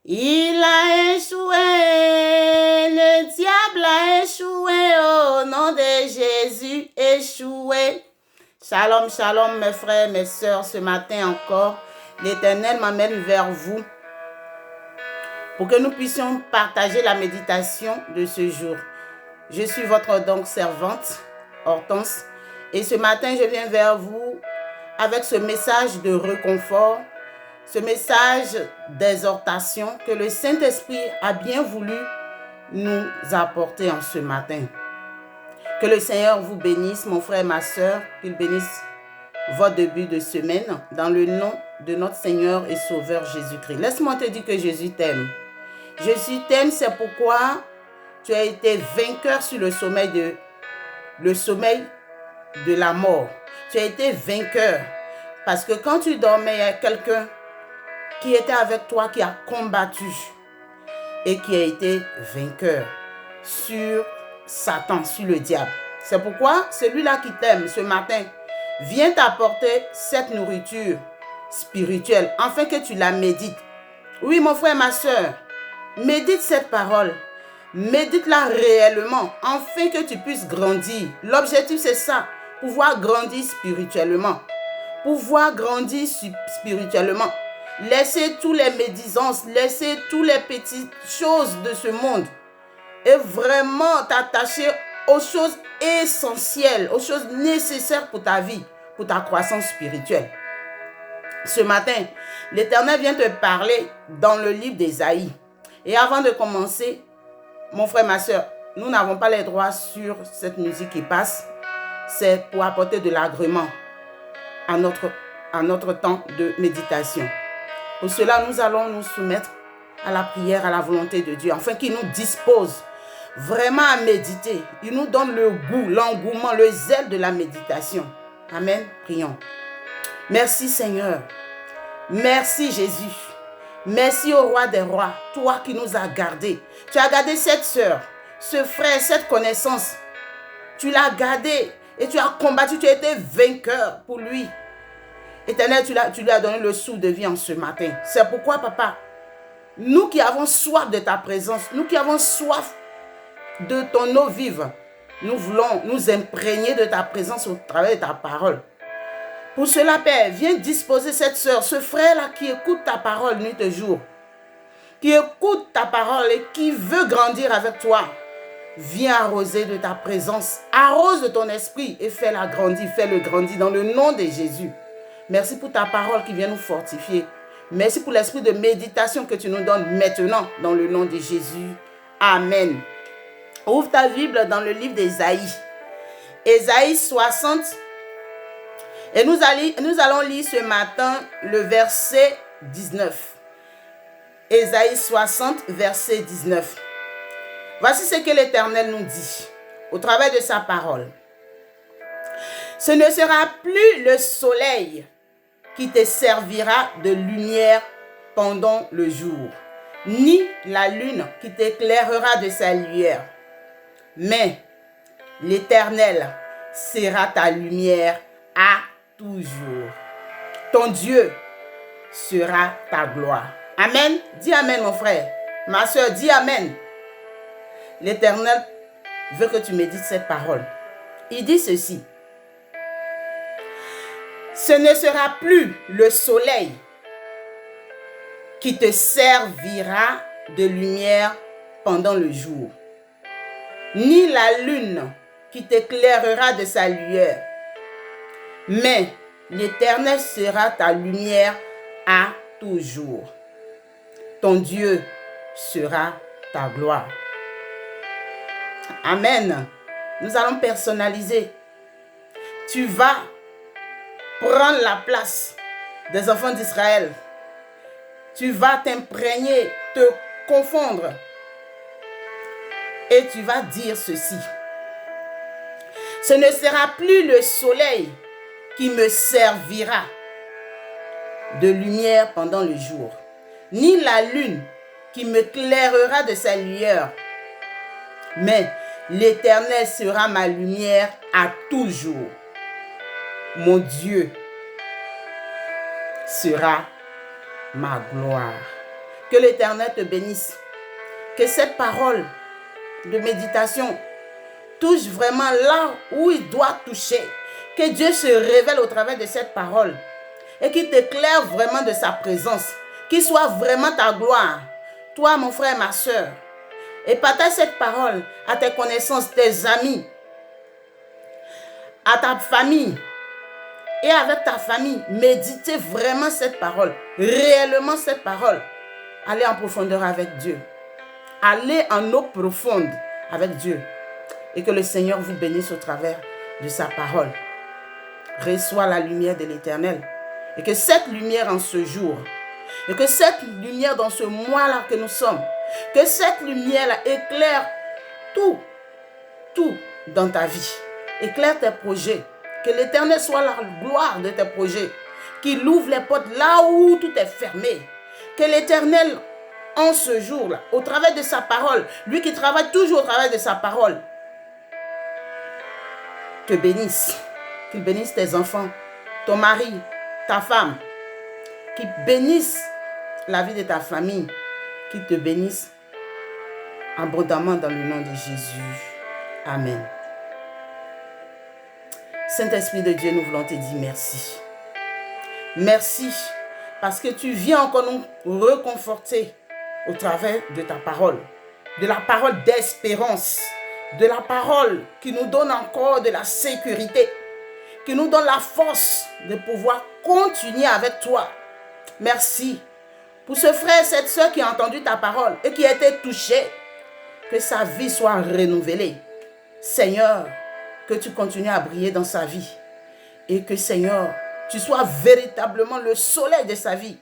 Il a échoué, le diable a échoué, au nom de Jésus, échoué. Shalom, shalom mes frères, mes sœurs, ce matin encore, l'Éternel m'amène vers vous pour que nous puissions partager la méditation de ce jour. Je suis votre donc servante, Hortense, et ce matin je viens vers vous avec ce message de réconfort, ce message d'exhortation que le Saint-Esprit a bien voulu nous apporter en ce matin. Que le Seigneur vous bénisse, mon frère et ma sœur, qu'il bénisse votre début de semaine dans le nom de notre Seigneur et Sauveur Jésus-Christ. Laisse-moi te dire que Jésus t'aime. Jésus t'aime, c'est pourquoi tu as été vainqueur sur le sommeil de la mort. Tu as été vainqueur parce que quand tu dormais, il y a quelqu'un qui était avec toi, qui a combattu et qui a été vainqueur sur Satan, sur le diable. C'est pourquoi celui-là qui t'aime ce matin vient t'apporter cette nourriture spirituelle afin que tu la médites. Oui, mon frère, ma soeur, médite cette parole. Médite-la réellement afin que tu puisses grandir. L'objectif, c'est ça, pouvoir grandir spirituellement. Pouvoir grandir spirituellement. Laissez tous les médisances, laissez toutes les petites choses de ce monde et vraiment t'attacher aux choses essentielles, aux choses nécessaires pour ta vie, pour ta croissance spirituelle. Ce matin, l'Éternel vient te parler dans le livre d'Ésaïe. Et avant de commencer, mon frère, ma soeur, nous n'avons pas les droits sur cette musique qui passe. C'est pour apporter de l'agrément à notre temps de méditation. Pour cela, nous allons nous soumettre à la prière, à la volonté de Dieu, afin qu'il nous dispose vraiment à méditer. Il nous donne le goût, l'engouement, le zèle de la méditation. Amen. Prions. Merci Seigneur. Merci Jésus. Merci au roi des rois, toi qui nous as gardés. Tu as gardé cette sœur, ce frère, cette connaissance. Tu l'as gardé et tu as combattu, tu as été vainqueur pour lui. Éternel, tu lui as donné le souffle de vie en ce matin. C'est pourquoi, papa, nous qui avons soif de ta présence, nous qui avons soif de ton eau vive, nous voulons nous imprégner de ta présence au travers de ta parole. Pour cela, Père, viens disposer cette sœur, ce frère-là qui écoute ta parole nuit et jour, qui écoute ta parole et qui veut grandir avec toi. Viens arroser de ta présence, arrose de ton esprit et fais-le grandir dans le nom de Jésus. Merci pour ta parole qui vient nous fortifier. Merci pour l'esprit de méditation que tu nous donnes maintenant dans le nom de Jésus. Amen. Ouvre ta Bible dans le livre d'Ésaïe. Ésaïe 60. Et nous allons lire ce matin le verset 19. Ésaïe 60, verset 19. Voici ce que l'Éternel nous dit au travers de sa parole. Ce ne sera plus le soleil qui te servira de lumière pendant le jour, ni la lune qui t'éclairera de sa lumière. Mais l'Éternel sera ta lumière à toujours. Ton Dieu sera ta gloire. Amen. Dis amen, mon frère. Ma soeur, dis amen. L'Éternel veut que tu médites cette parole. Il dit ceci. Ce ne sera plus le soleil qui te servira de lumière pendant le jour, ni la lune qui t'éclairera de sa lueur, mais l'Éternel sera ta lumière à toujours. Ton Dieu sera ta gloire. Amen. Nous allons personnaliser. Tu vas prendre la place des enfants d'Israël. Tu vas t'imprégner, te confondre. Et tu vas dire ceci. Ce ne sera plus le soleil qui me servira de lumière pendant le jour, ni la lune qui m'éclairera de sa lueur, mais l'Éternel sera ma lumière à toujours. Mon Dieu sera ma gloire. Que l'Éternel te bénisse. Que cette parole de méditation touche vraiment là où il doit toucher. Que Dieu se révèle au travers de cette parole et qu'il t'éclaire vraiment de sa présence. Qu'il soit vraiment ta gloire. Toi, mon frère, ma soeur. Et partage cette parole à tes connaissances, tes amis, à ta famille. Et avec ta famille, méditez vraiment cette parole. Réellement cette parole. Allez en profondeur avec Dieu. Allez en eau profonde avec Dieu. Et que le Seigneur vous bénisse au travers de sa parole. Reçois la lumière de l'Éternel. Et que cette lumière en ce jour, et que cette lumière dans ce mois-là que nous sommes, que cette lumière-là éclaire tout dans ta vie. Éclaire tes projets. Que l'Éternel soit la gloire de tes projets. Qu'il ouvre les portes là où tout est fermé. Que l'Éternel, en ce jour-là, au travers de sa parole, lui qui travaille toujours au travers de sa parole, te bénisse. Qu'il bénisse tes enfants, ton mari, ta femme. Qu'il bénisse la vie de ta famille. Qu'il te bénisse abondamment dans le nom de Jésus. Amen. Saint-Esprit de Dieu, nous voulons te dire merci. Merci parce que tu viens encore nous reconforter au travers de ta parole. De la parole d'espérance. De la parole qui nous donne encore de la sécurité. Qui nous donne la force de pouvoir continuer avec toi. Merci pour ce frère et cette soeur qui a entendu ta parole et qui a été touché. Que sa vie soit renouvelée. Seigneur, que tu continues à briller dans sa vie. Et que Seigneur, tu sois véritablement le soleil de sa vie.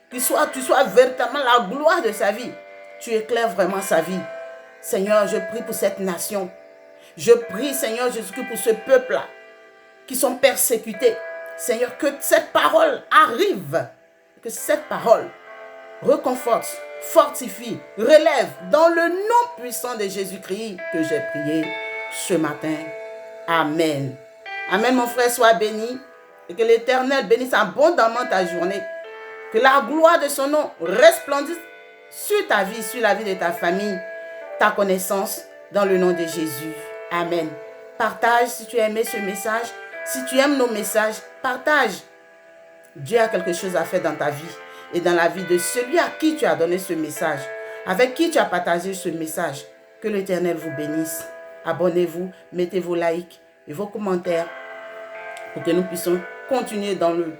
Que tu sois véritablement la gloire de sa vie. Tu éclaires vraiment sa vie. Seigneur, je prie pour cette nation. Je prie, Seigneur Jésus-Christ, pour ce peuple-là qui sont persécutés. Seigneur, que cette parole arrive. Que cette parole reconforte, fortifie, relève dans le nom puissant de Jésus-Christ que j'ai prié ce matin. Amen. Amen, mon frère, sois béni et que l'Éternel bénisse abondamment ta journée. Que la gloire de son nom resplendisse sur ta vie, sur la vie de ta famille, ta connaissance, dans le nom de Jésus. Amen. Partage si tu as aimé ce message. Si tu aimes nos messages, partage. Dieu a quelque chose à faire dans ta vie et dans la vie de celui à qui tu as donné ce message, avec qui tu as partagé ce message. Que l'Éternel vous bénisse. Abonnez-vous, mettez vos likes et vos commentaires pour que nous puissions continuer dans le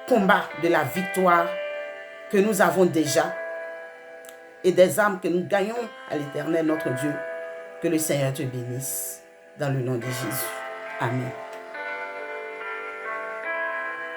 combat de la victoire que nous avons déjà et des âmes que nous gagnons à l'Éternel notre Dieu. Que le Seigneur te bénisse dans le nom de Jésus. Amen.